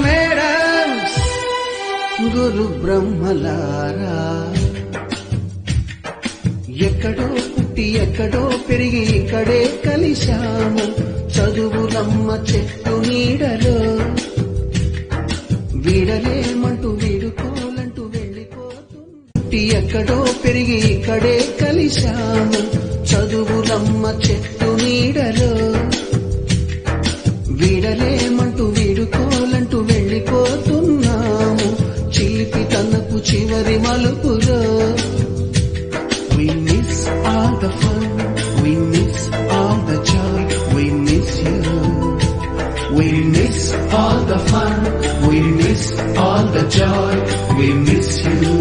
Madams గురు బ్రహ్మలారా, ఎక్కడో పుట్టి ఎక్కడో పెరిగి ఇక్కడే కలిశాము చదువులమ్మ చెట్టు నీడలో. వీడలేమంటూ వీడుకోలంటూ వెళ్ళిపోతుంది. ఎక్కడో పెరిగి ఇక్కడే కలిశాము చదువులమ్మ చెట్టు నీడలో. వీడలేమంటూ వీడుకోలంటూ వెళ్ళిపోతున్నాము చిలిపి తనకు చివరి మలుపులో. We miss all the fun, we miss all the joy, we miss you. We miss all the fun, we miss all the joy, we miss you.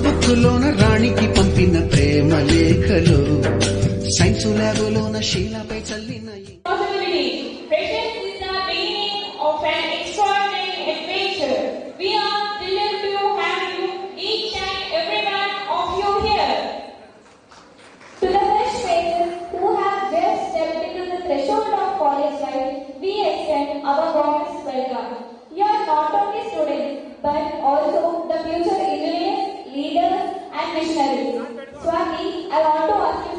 బుక్కులోన రాణికి పంపిన ప్రేమ లేఖలు, సైన్స్ ల్యాబులోన శీలపై చల్లిన but also the future engineers, leaders and missionaries. Swati, I want to ask you